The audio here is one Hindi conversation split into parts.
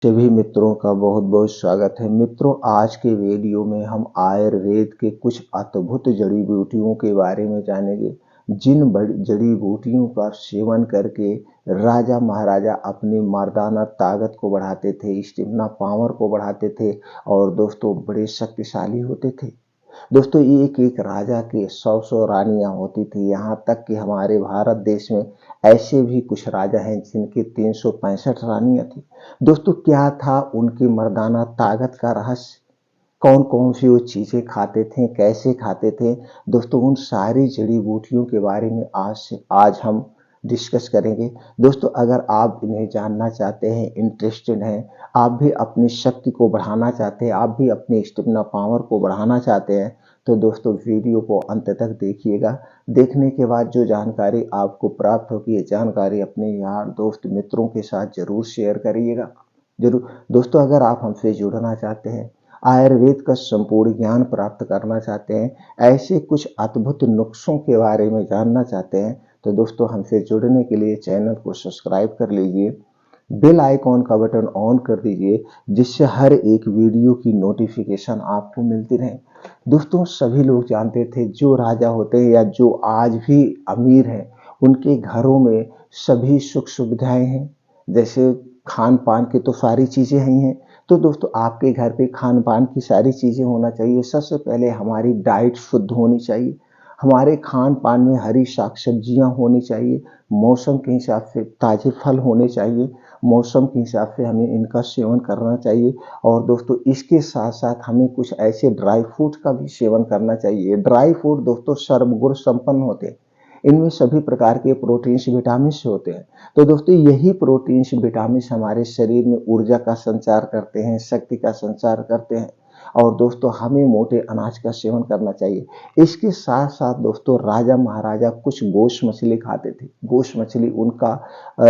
सभी मित्रों का बहुत बहुत स्वागत है। मित्रों, आज के वीडियो में हम आयुर्वेद के कुछ अद्भुत जड़ी बूटियों के बारे में जानेंगे, जिन जड़ी बूटियों का सेवन करके राजा महाराजा अपनी मर्दाना ताकत को बढ़ाते थे, स्टेमिना पावर को बढ़ाते थे और दोस्तों बड़े शक्तिशाली होते थे। दोस्तों, एक एक राजा के 100 रानियां होती थी। यहाँ तक कि हमारे भारत देश में ऐसे भी कुछ राजा हैं जिनकी 365 रानियां थी। दोस्तों, क्या था उनकी मर्दाना ताकत का रहस्य? कौन कौन सी वो चीजें खाते थे, कैसे खाते थे? दोस्तों, उन सारी जड़ी बूटियों के बारे में आज हम डिस्कस करेंगे। दोस्तों, अगर आप इन्हें जानना चाहते हैं, इंटरेस्टेड हैं, आप भी अपनी शक्ति को बढ़ाना चाहते हैं, आप भी अपनी स्टेमिना पावर को बढ़ाना चाहते हैं, तो दोस्तों वीडियो को अंत तक देखिएगा। देखने के बाद जो जानकारी आपको प्राप्त होगी, ये जानकारी अपने यार दोस्त मित्रों के साथ जरूर शेयर करिएगा। जरूर दोस्तों, अगर आप हमसे जुड़ना चाहते हैं, आयुर्वेद का संपूर्ण ज्ञान प्राप्त करना चाहते हैं, ऐसे कुछ अद्भुत नुस्खों के बारे में जानना चाहते हैं, तो दोस्तों हमसे जुड़ने के लिए चैनल को सब्सक्राइब कर लीजिए, बेल आइकॉन का बटन ऑन कर दीजिए, जिससे हर एक वीडियो की नोटिफिकेशन आपको मिलती रहे। दोस्तों, सभी लोग जानते थे जो राजा होते हैं या जो आज भी अमीर हैं, उनके घरों में सभी सुख सुविधाएं हैं। जैसे खान पान की तो सारी चीजें ही हैं। तो दोस्तों, आपके घर पे खान पान की सारी चीजें होना चाहिए। सबसे पहले हमारी डाइट शुद्ध होनी चाहिए। हमारे खान पान में हरी साग सब्जियां होनी चाहिए। मौसम के हिसाब से ताजे फल होने चाहिए। मौसम के हिसाब से हमें इनका सेवन करना चाहिए। और दोस्तों, इसके साथ साथ हमें कुछ ऐसे ड्राई फ्रूट का भी सेवन करना चाहिए। ड्राई फ्रूट दोस्तों सर्वगुण संपन्न होते हैं। इनमें सभी प्रकार के प्रोटीन्स विटामिन्स होते हैं। तो दोस्तों, यही प्रोटीन्स विटामिन्स हमारे शरीर में ऊर्जा का संचार करते हैं, शक्ति का संचार करते हैं। और दोस्तों, हमें मोटे अनाज का सेवन करना चाहिए। इसके साथ साथ दोस्तों, राजा महाराजा कुछ गोश्त मछली खाते थे। गोश्त मछली उनका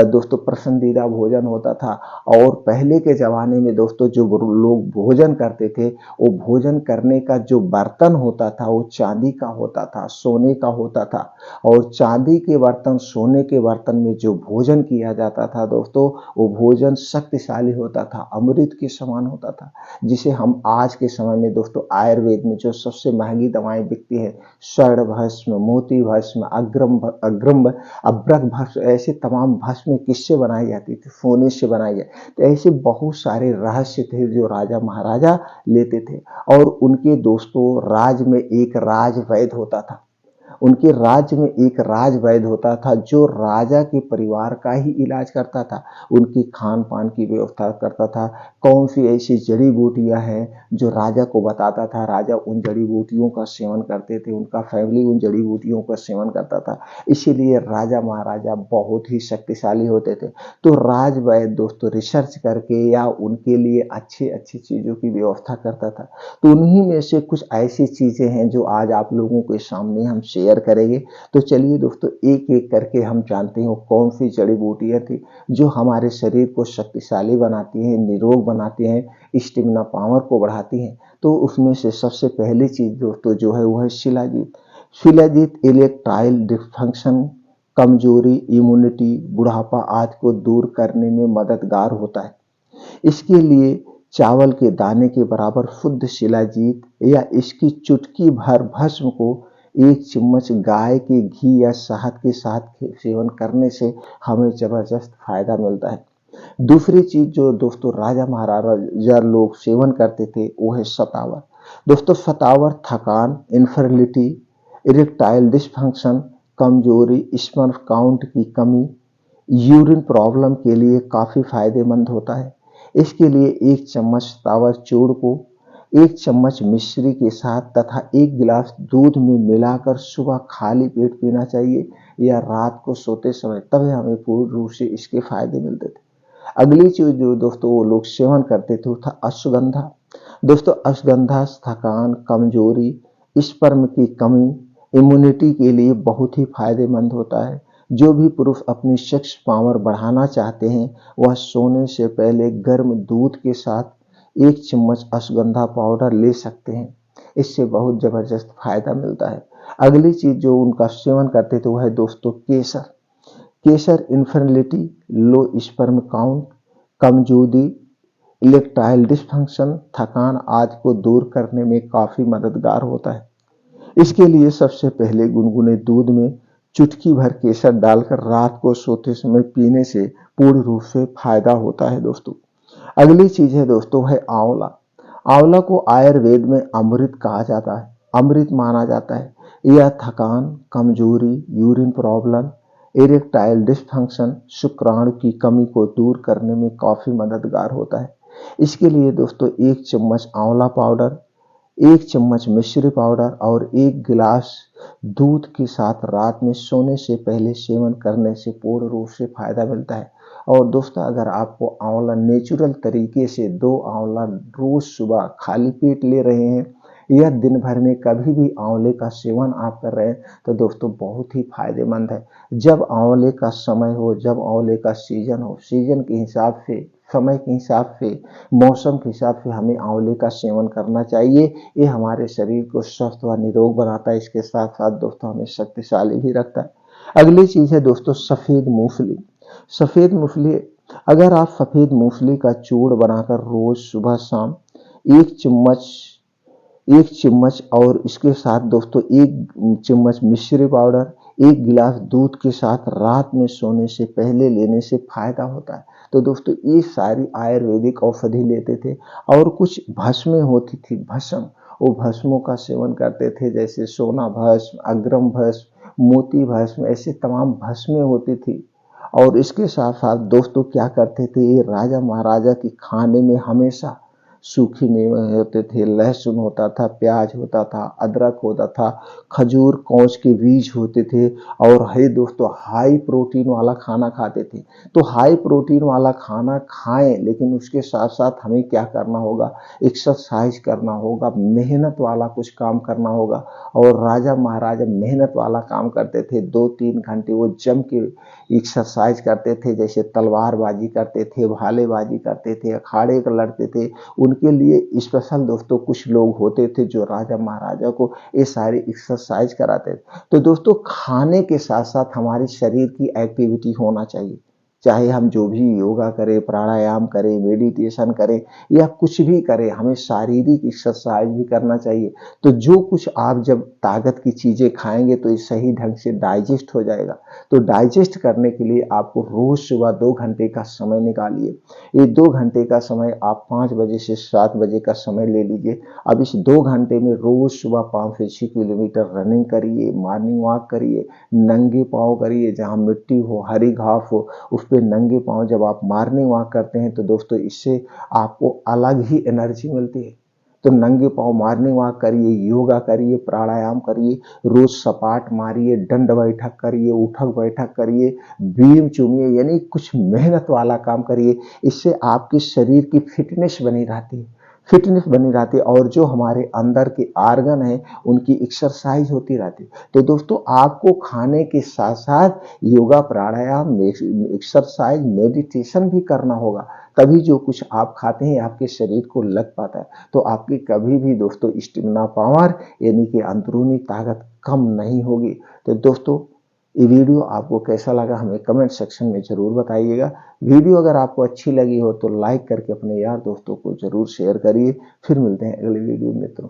दोस्तों पसंदीदा भोजन होता था। और पहले के जमाने में दोस्तों जो लोग भोजन करते थे, वो भोजन करने का जो बर्तन होता था वो चांदी का होता था, सोने का होता था। और चांदी के बर्तन, सोने के बर्तन में जो भोजन किया जाता था दोस्तों, वो भोजन शक्तिशाली होता था, अमृत के समान होता था, जिसे हम आज के समय में दोस्तों आयुर्वेद में जो सबसे महंगी दवाएं बिकती है, स्वर्ण भस्म, मोती भस्म, अभ्रक भस्म, ऐसे तमाम भस्म किससे बनाई जाती थी? सोने से बनाई जाती। तो ऐसे बहुत सारे रहस्य थे जो राजा महाराजा लेते थे। और उनके दोस्तों राज में एक राज वैद्य होता था। उनके राज्य में एक राज वैद्य होता था जो राजा के परिवार का ही इलाज करता था, उनकी खान पान की व्यवस्था करता था। कौन सी ऐसी जड़ी बूटियां हैं जो राजा को बताता था, राजा उन जड़ी बूटियों का सेवन करते थे, उनका फैमिली उन जड़ी बूटियों का सेवन करता था। इसीलिए राजा महाराजा बहुत ही शक्तिशाली होते थे। तो राज वैद्य दोस्तों रिसर्च करके या उनके लिए अच्छी अच्छी चीजों की व्यवस्था करता था। तो उन्हीं में से कुछ ऐसी चीजें हैं जो आज आप लोगों के सामने हम शेयर करेंगे। तो चलिए दोस्तों, एक एक करके हम जानते हैं कौन सी जड़ी बूटियां थी जो हमारे शरीर को शक्तिशाली बनाती हैं, निरोग बनाती हैं, स्टेमिना पावर को बढ़ाती हैं। तो उसमें से सबसे पहली चीज दोस्तों जो है वो है शिलाजीत। शिलाजीत इलेक्ट्राइल डिस्फंक्शन, कमजोरी, इम्यूनिटी, बुढ़ापा आदि को दूर करने में मददगार होता है। इसके लिए चावल के दाने के बराबर शुद्ध शिलाजीत या इसकी चुटकी भर भस्म को 1 चम्मच गाय के घी या शहद के साथ सेवन करने से हमें जबरदस्त फायदा मिलता है। दूसरी चीज जो दोस्तों राजा महाराजा लोग सेवन करते थे वो है शतावत। दोस्तों, शतावत थकान, इन्फर्टिलिटी, इरेक्टाइल डिस्फंक्शन, कमजोरी, स्पर्म काउंट की कमी, यूरिन प्रॉब्लम के लिए काफी फायदेमंद होता है। इसके लिए 1 चम्मच तावर चूर्ण को 1 चम्मच मिश्री के साथ तथा 1 गिलास दूध में मिलाकर सुबह खाली पेट पीना चाहिए या रात को सोते समय, तभी हमें पूर्ण रूप से इसके फायदे मिलते थे। अगली चीज जो दोस्तों वो लोग सेवन करते थे वो था अश्वगंधा। दोस्तों, अश्वगंधा थकान, कमजोरी, स्पर्म की कमी, इम्यूनिटी के लिए बहुत ही फायदेमंद होता है। जो भी पुरुष अपनी सेक्स पावर बढ़ाना चाहते हैं वह सोने से पहले गर्म दूध के साथ 1 चम्मच अश्वगंधा पाउडर ले सकते हैं। इससे बहुत जबरदस्त फायदा मिलता है। अगली चीज जो उनका सेवन करते थे वह है दोस्तों केसर। केसर इन्फर्टिलिटी, लो स्पर्म काउंट, कमजोरी, इरेक्टाइल डिसफंक्शन, थकान आदि को दूर करने में काफी मददगार होता है। इसके लिए सबसे पहले गुनगुने दूध में चुटकी भर केसर डालकर रात को सोते समय पीने से पूर्ण रूप से फायदा होता है दोस्तों। अगली चीज है दोस्तों है आंवला। आंवला को आयुर्वेद में अमृत कहा जाता है, अमृत माना जाता है। यह थकान, कमजोरी, यूरिन प्रॉब्लम, इरेक्टाइल डिसफंक्शन, शुक्राणु की कमी को दूर करने में काफी मददगार होता है। इसके लिए दोस्तों 1 चम्मच आंवला पाउडर, 1 चम्मच मिश्री पाउडर और 1 गिलास दूध के साथ रात में सोने से पहले सेवन करने से पूर्ण रूप से फायदा मिलता है। और दोस्तों अगर आपको आंवला नेचुरल तरीके से 2 आंवला रोज सुबह खाली पेट ले रहे हैं या दिन भर में कभी भी आंवले का सेवन आप कर रहे हैं तो दोस्तों बहुत ही फायदेमंद है। जब आंवले का समय हो, जब आंवले का सीजन हो, सीजन के हिसाब से, समय के हिसाब से, मौसम के हिसाब से हमें आंवले का सेवन करना चाहिए। ये हमारे शरीर को स्वस्थ व निरोग बनाता है, इसके साथ साथ दोस्तों हमें शक्तिशाली भी रखता है। अगली चीज है दोस्तों सफेद मूंगफली। सफेद मूंगफली, अगर आप सफेद मूंगफली का चूर्ण बनाकर रोज सुबह शाम 1 चम्मच 1 चम्मच और इसके साथ दोस्तों 1 चम्मच मिश्री पाउडर 1 गिलास दूध के साथ रात में सोने से पहले लेने से फायदा होता है। तो दोस्तों ये सारी आयुर्वेदिक औषधि लेते थे। और कुछ भस्में होती थी, भस्म, वो भस्मों का सेवन करते थे, जैसे सोना भस्म, अग्रम भस्म, मोती भस्म, ऐसे तमाम भस्में होती थी। और इसके साथ साथ दोस्तों क्या करते थे, ये राजा महाराजा के खाने में हमेशा सूखे मेवे होते थे, लहसुन होता था, प्याज होता था, अदरक होता था, खजूर कौच के बीज होते थे। और है दोस्तों हाई प्रोटीन वाला खाना खाते थे। तो हाई प्रोटीन वाला खाना खाएं, लेकिन उसके साथ साथ हमें क्या करना होगा, एक्सरसाइज करना होगा, मेहनत वाला कुछ काम करना होगा। और राजा महाराजा मेहनत वाला काम करते थे, 2-3 घंटे वो जम के एक्सरसाइज करते थे, जैसे तलवारबाजी करते थे, भालेबाजी करते थे, अखाड़े लड़ते थे। उनके लिए स्पेशल दोस्तों कुछ लोग होते थे जो राजा महाराजा को ये सारी एक्सरसाइज कराते थे। तो दोस्तों खाने के साथ साथ हमारे शरीर की एक्टिविटी होना चाहिए, चाहे हम जो भी योगा करें, प्राणायाम करें, मेडिटेशन करें या कुछ भी करें, हमें शारीरिक एक्सरसाइज भी करना चाहिए। तो जो कुछ आप जब ताकत की चीजें खाएंगे तो ये सही ढंग से डाइजेस्ट हो जाएगा। तो डाइजेस्ट करने के लिए आपको रोज सुबह 2 घंटे का समय निकालिए। ये 2 घंटे का समय आप 5 बजे से 7 बजे का समय ले लीजिए। अब इस 2 घंटे में रोज सुबह 5 से 6 किलोमीटर रनिंग करिए, मॉर्निंग वॉक करिए, नंगे पाँव करिए, जहाँ मिट्टी हो, हरी घास हो, उस पे नंगे पाँव जब आप मॉर्निंग वॉक करते हैं तो दोस्तों इससे आपको अलग ही एनर्जी मिलती है। तो नंगे पाँव मॉर्निंग वॉक करिए, योगा करिए, प्राणायाम करिए, रोज सपाट मारिए, दंड बैठक करिए, उठक बैठक करिए, बीम चूमिए, यानी कुछ मेहनत वाला काम करिए। इससे आपके शरीर की फिटनेस बनी रहती है, फिटनेस बनी रहती है और जो हमारे अंदर के आर्गन है उनकी एक्सरसाइज होती रहती है। तो दोस्तों आपको खाने के साथ साथ योगा, प्राणायाम, एक्सरसाइज, मेडिटेशन भी करना होगा, तभी जो कुछ आप खाते हैं आपके शरीर को लग पाता है। तो आपकी कभी भी दोस्तों स्टेमिना पावर यानी कि अंदरूनी ताकत कम नहीं होगी। तो दोस्तों ये वीडियो आपको कैसा लगा हमें कमेंट सेक्शन में जरूर बताइएगा। वीडियो अगर आपको अच्छी लगी हो तो लाइक करके अपने यार दोस्तों को जरूर शेयर करिए। फिर मिलते हैं अगले वीडियो में मित्रों।